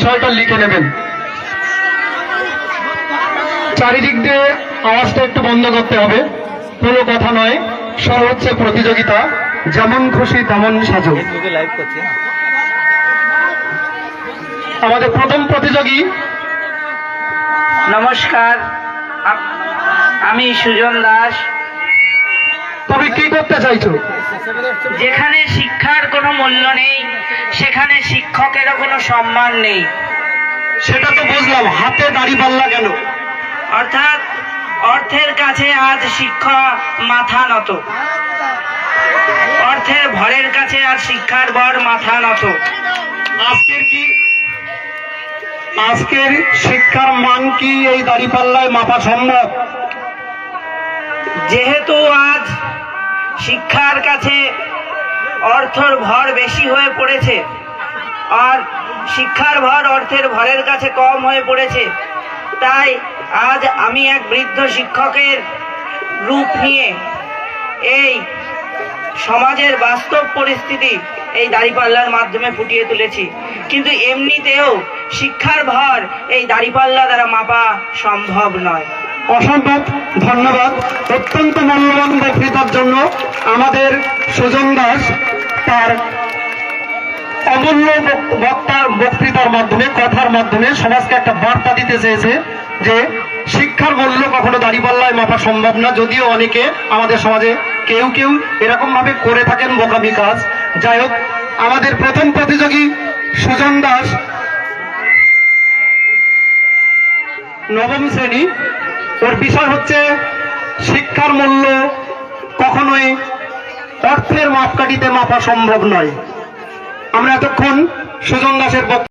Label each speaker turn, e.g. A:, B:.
A: বিষয়টা লিখে নেবেন। চারিদিক দিয়ে আওয়াজটা একটু বন্ধ করতে হবে, কোনো কথা নয়, সব হচ্ছে প্রতিযোগিতা, যেমন খুশি তেমন সাজো। আমাদের প্রথম প্রতিযোগী।
B: নমস্কার, আমি সুজন দাস।
A: তুমি কি করতে চাইছো?
B: যেখানে শিক্ষার কোনো মূল্য নেই সেখানে শিক্ষকেরও কোনো সম্মান নেই।
A: সেটা তো বুঝলাম, হাতে দাঁড়িপাল্লা কেন?
B: অর্থাৎ অর্থের কাছে আজ শিক্ষা মাথা নত, অর্থের ভরের কাছে আর শিক্ষার ভর মাথা নত।
A: আজকের শিক্ষার মান কি এই দাঁড়িপাল্লায় মাপা সম্ভব?
B: যেহেতু আজ শিক্ষার কাছে অর্থের ভর বেশি হয়ে পড়েছে আর শিক্ষার ভর অর্থের ভরের কাছে কম হয়ে পড়েছে, তাই আজ আমি এক বৃদ্ধ শিক্ষকের রূপ নিয়ে এই সমাজের বাস্তব পরিস্থিতি এই দাঁড়িপাল্লার মাধ্যমে ফুটিয়ে তুলেছি। কিন্তু এমনিতেও শিক্ষার ভর এই দাঁড়িপাল্লা দ্বারা মাপা সম্ভব নয়।
A: অসম্ভব। ধন্যবাদ অত্যন্ত মূল্যবান বক্তৃতার জন্য। আমাদের সুজন দাস তার অমূল্য বক্তৃতার মাধ্যমে, কথার মাধ্যমে সমাজকে একটা বার্তা দিতে চেয়েছে যে শিক্ষার মূল্য কখনো দাঁড়িপাল্লায় মাপা সম্ভব না। যদিও অনেকে আমাদের সমাজে কেউ কেউ এরকম ভাবে করে থাকেন বোকামি কাজ। যাই হোক, আমাদের প্রথম প্রতিযোগী সুজন দাস, নবম শ্রেণী। ওর বিষয় হচ্ছে শিক্ষার মূল্য কখনোই অর্থের মাপকাঠিতে মাপা সম্ভব নয়। আমরা এতক্ষণ সুজন দাসের